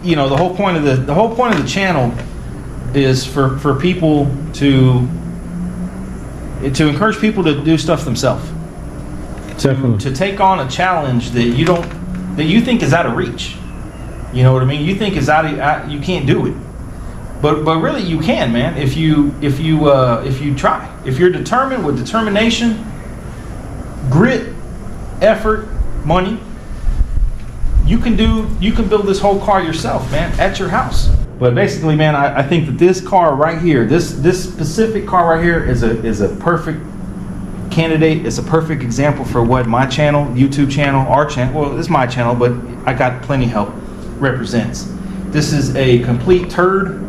you know, the whole point of the channel is for people to encourage people to do stuff themselves. To take on a challenge that you think is out of reach. You know what I mean? You think is you can't do it. But really you can, man. If you try. If you're determined with determination, grit, effort, money, you can build this whole car yourself, man, at your house. But basically, man, I think that this car right here, this specific car right here is a perfect candidate. It's a perfect example for what my channel, YouTube channel, our channel, well, it's my channel, but I got plenty help, represents. This is a complete turd.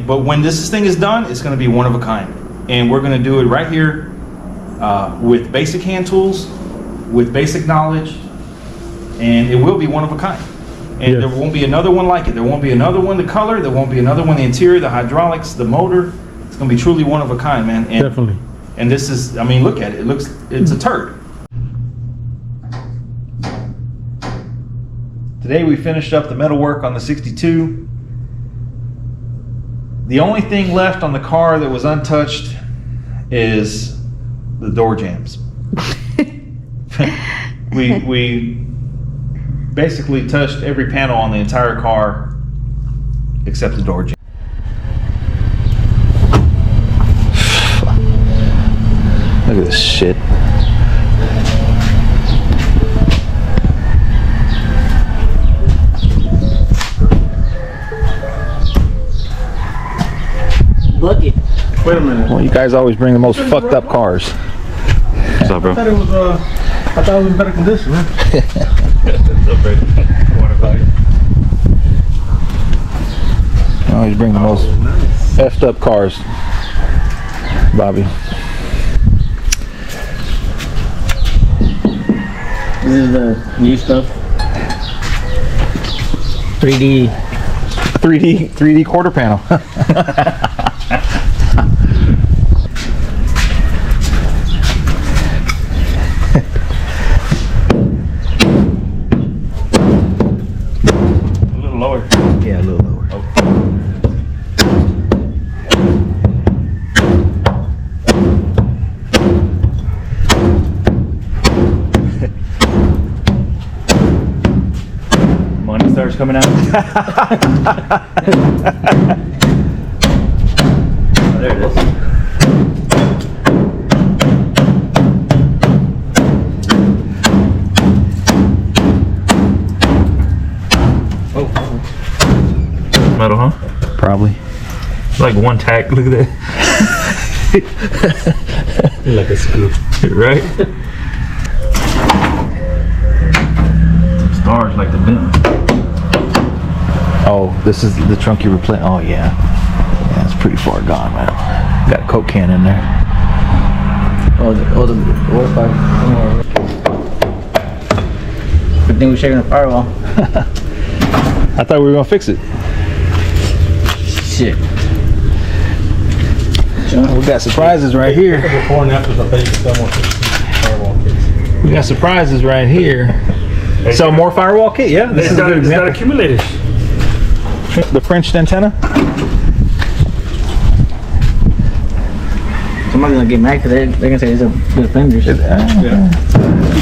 But when this thing is done, it's going to be one of a kind. And we're going to do it right here with basic hand tools, with basic knowledge, and it will be one of a kind. And yes, there won't be another one like it. There won't be another one the color. There won't be another one the interior, the hydraulics, the motor. It's going to be truly one of a kind, man. And, definitely. And this is, I mean, look at it. It's a turd. Today we finished up the metal work on the 62. The only thing left on the car that was untouched is the door jambs. we basically touched every panel on the entire car except the door jamb. Look at this shit. Bucket. Wait a minute. Well, you guys always bring the most fucked up cars. What's up, bro? I thought it was in better condition, man. You always bring the most effed up cars, Bobby. This is the new stuff. 3D quarter panel. A little lower. Yeah, a little lower. Oh. Money starts coming out. There it is. Oh. Metal, huh? Probably. Like one tack, look at that. Like a scoop. Right? Stars like the bent. Oh, this is the trunk you replaced. Oh yeah. Yeah, it's pretty far gone, man. Got a Coke can in there. Oh, the water pipe. Good thing we're shaking the firewall. I thought we were gonna fix it. Shit. We got surprises right here. Before and after the basic firewall kits. We got surprises right here. So more firewall kit, yeah. This is a good example. It's got accumulators. The French antenna. Somebody's gonna get mad because they're gonna say these are good offenders. Yeah.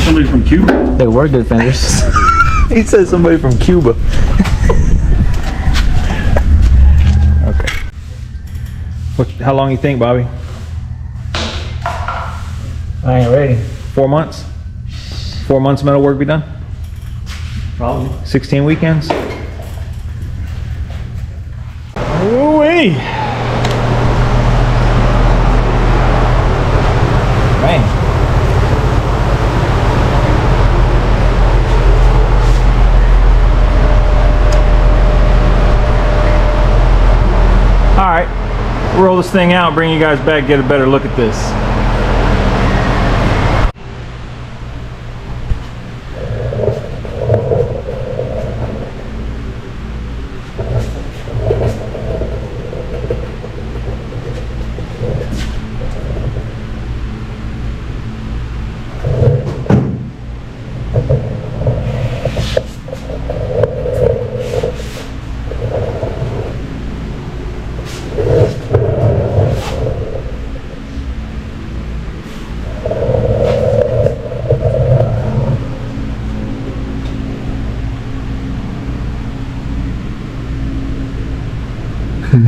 Somebody from Cuba. They were good offenders. He said somebody from Cuba. Okay. How long you think, Bobby? I ain't ready. 4 months? 4 months metal work be done? Probably. 16 weekends? Ooh-wee. Man. All right, roll this thing out, bring you guys back, get a better look at this.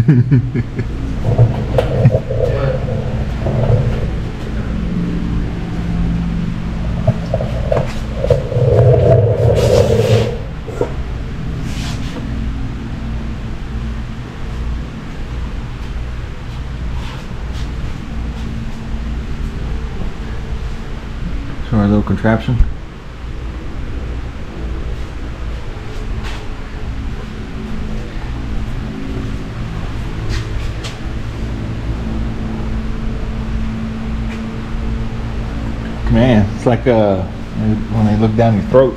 So our little contraption. Man, it's like when they look down your throat.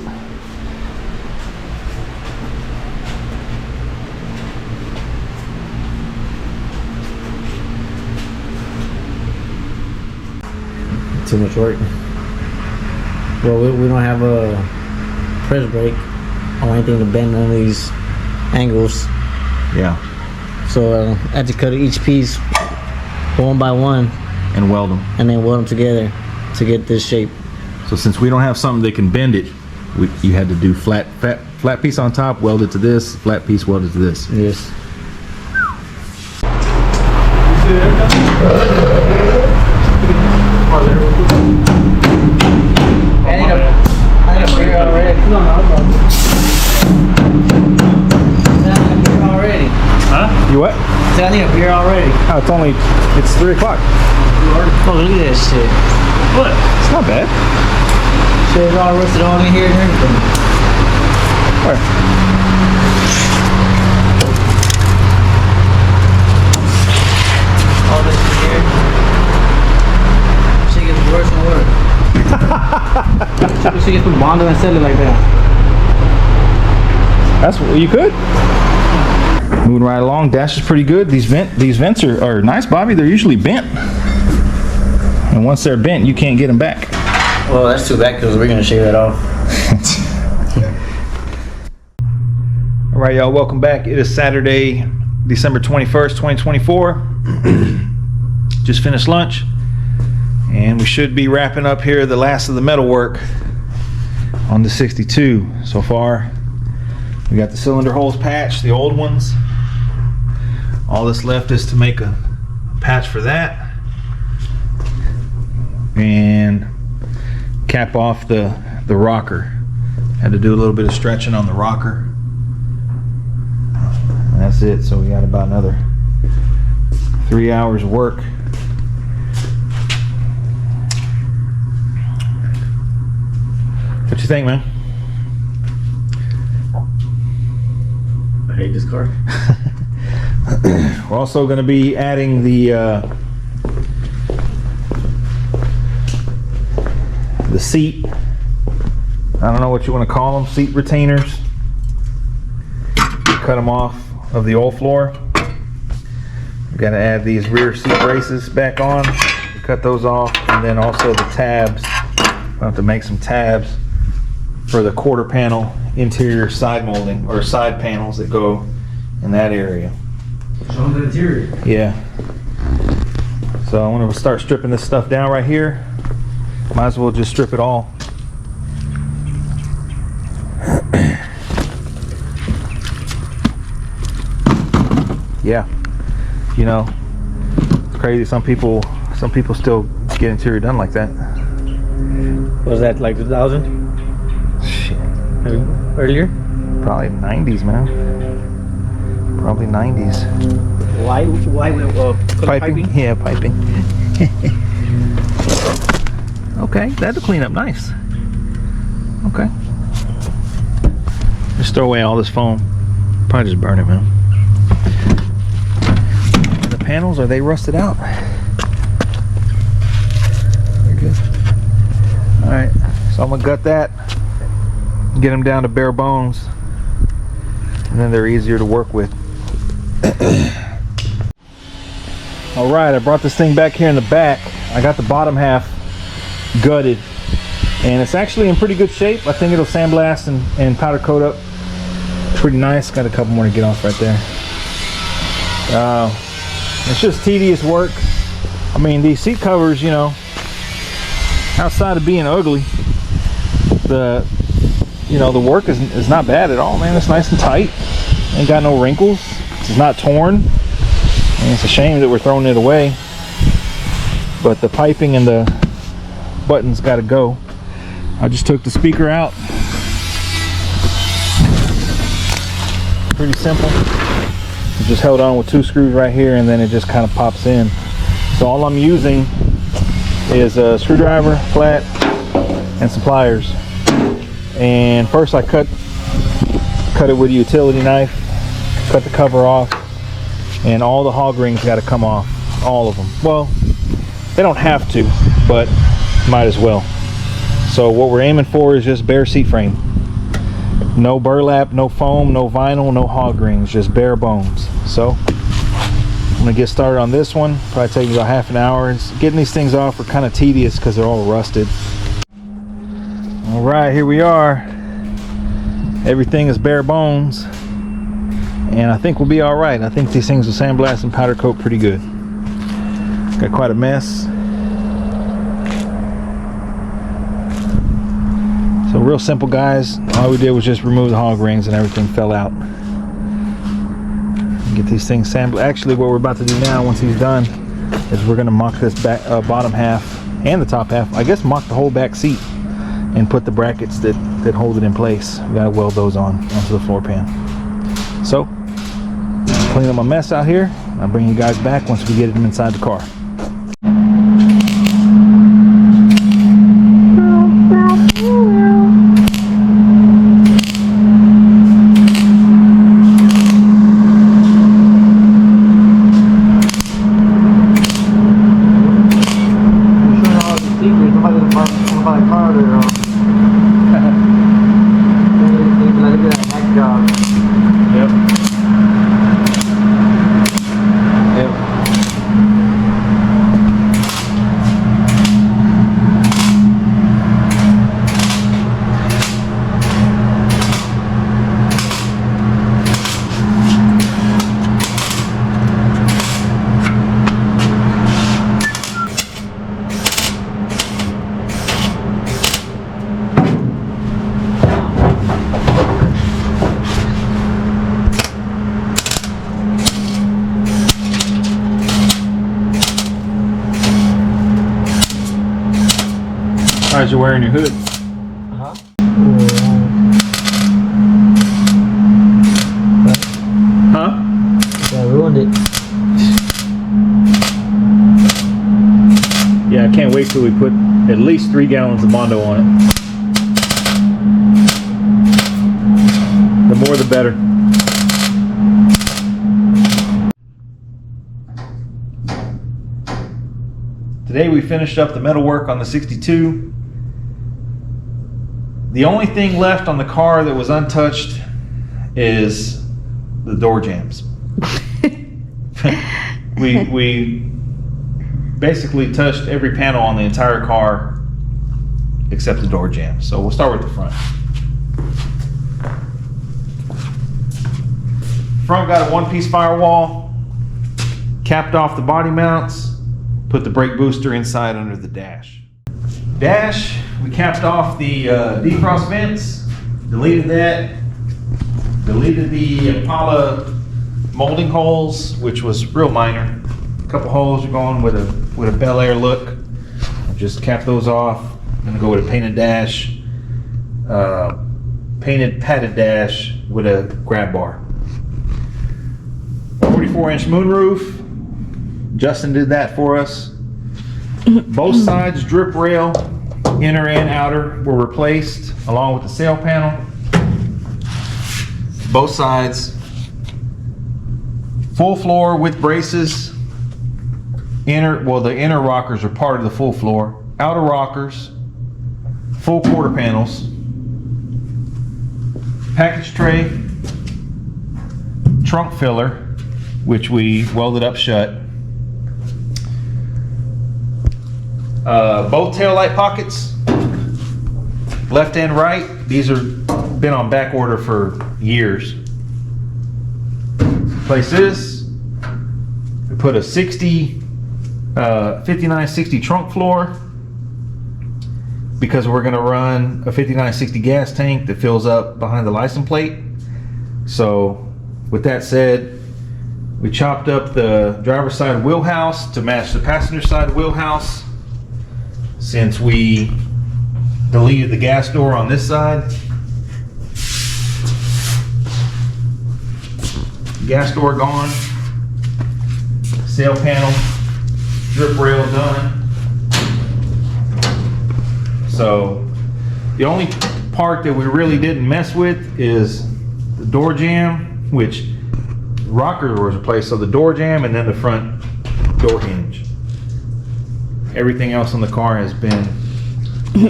Too much work. Well, we don't have a press brake or anything to bend none of these angles. Yeah. So I had to cut each piece one by one And weld them. and then weld them together to get this shape. So since we don't have something that can bend it, you had to do flat piece on top, weld it to this, flat piece welded to this. Yes. I need a beer already. No, already. You what? I need a beer already. Oh, it's 3 o'clock. Oh, look at that shit. What? It's not bad. Shit is all rusted all in here and everything. Where? All this in here. Shit gets worse and worse. Shit gets put bonded and sell it like that. That's what you could. Moving right along, dash is pretty good. These vents are nice, Bobby. They're usually bent. And once they're bent, you can't get them back. Well, that's too bad because we're gonna shave that off. All right, y'all, welcome back. It is Saturday, December 21st, 2024. Just finished lunch, and we should be wrapping up here the last of the metal work on the 62 so far. We got the cylinder holes patched, the old ones. All that's left is to make a patch for that and cap off the rocker. Had to do a little bit of stretching on the rocker. And that's it. So we got about another 3 hours of work. What you think, man? I hate this car. We're also going to be adding the seat. I don't know what you want to call them, seat retainers. Cut them off of the old floor. We've got to add these rear seat braces back on. Cut those off, and then also the tabs. We'll have to make some tabs for the quarter panel interior side molding, or side panels that go in that area. On the interior. Yeah. So I'm gonna start stripping this stuff down right here. Might as well just strip it all. Yeah. You know, it's crazy. Some people still get interior done like that. Was that like 2000? Shit. Maybe earlier? Probably 90s, man. Probably 90s. Why Piping? Yeah, piping. Okay, that'll clean up nice. Okay. Just throw away all this foam. Probably just burn it, man. The panels, are they rusted out? Very good. Alright, so I'm gonna gut that. Get them down to bare bones. And then they're easier to work with. All right, I brought this thing back here in the back. I got the bottom half gutted, and it's actually in pretty good shape. I think it'll sandblast and powder coat up pretty nice. Got a couple more to get off right there. It's just tedious work. I mean, these seat covers, you know, outside of being ugly, the work is not bad at all, man. It's nice and tight. Ain't got no wrinkles. It's not torn. And it's a shame that we're throwing it away, but the piping and the buttons got to go. I just took the speaker out. Pretty simple. It just held on with 2 screws right here, and then it just kind of pops in. So all I'm using is a screwdriver, flat, and some pliers. And first I cut it with a utility knife, cut the cover off, and all the hog rings got to come off, all of them. Well, they don't have to, but might as well. So what we're aiming for is just bare seat frame. No burlap, no foam, no vinyl, no hog rings, just bare bones. So I'm gonna get started on this one. Probably take me about half an hour. Getting these things off are kind of tedious because they're all rusted. All right, here we are. Everything is bare bones, and I think we'll be all right. I think these things will sandblast and powder coat pretty good. Got quite a mess. So real simple, guys. All we did was just remove the hog rings and everything fell out. Get these things sampled. Actually, what we're about to do now, once he's done, is we're gonna mock this back bottom half and the top half. I guess mock the whole back seat and put the brackets that hold it in place. We gotta weld those onto the floor pan. So, clean up my mess out here. I'll bring you guys back once we get them inside the car. How's you wearing your hood? Huh? Huh? I ruined it. Yeah, I can't wait till we put at least 3 gallons of Mondo on it. The more the better. Today we finished up the metal work on the 62. The only thing left on the car that was untouched is the door jambs. we basically touched every panel on the entire car except the door jambs. So we'll start with the front. Front got a 1-piece firewall, capped off the body mounts, put the brake booster inside under the dash. We capped off the defrost vents, deleted that, deleted the Impala molding holes, which was real minor. A couple holes are going with a Bel Air look. Just cap those off. I'm gonna go with a painted dash, painted padded dash with a grab bar. 44-inch moonroof. Justin did that for us. Both sides drip rail, inner and outer, were replaced along with the sail panel. Both sides. Full floor with braces. The inner rockers are part of the full floor. Outer rockers. Full quarter panels. Package tray. Trunk filler, which we welded up shut. Both taillight pockets, left and right. These are been on back order for years. Place this. We put a 5960 trunk floor because we're going to run a 5960 gas tank that fills up behind the license plate. So with that said, We chopped up the driver's side wheelhouse to match the passenger side wheelhouse. Since we deleted the gas door on this side. Gas door gone. Sail panel, drip rail done. So the only part that we really didn't mess with is the door jamb, which the rocker was replaced, so the door jamb and then the front door hinge. Everything else on the car has been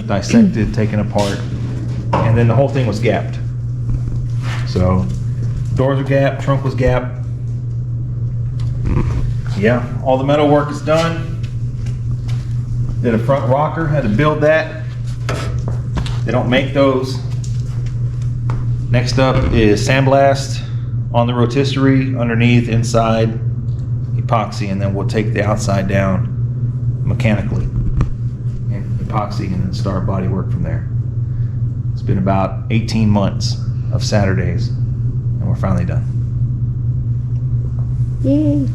dissected, taken apart, and then the whole thing was gapped. So doors were gapped, trunk was gapped. Yeah, all the metal work is done. Did a front rocker, had to build that. They don't make those. Next up is sandblast on the rotisserie, underneath, inside, epoxy, and then we'll take the outside down mechanically and epoxy and then start body work from there. It's been about 18 months of Saturdays and we're finally done. Yay.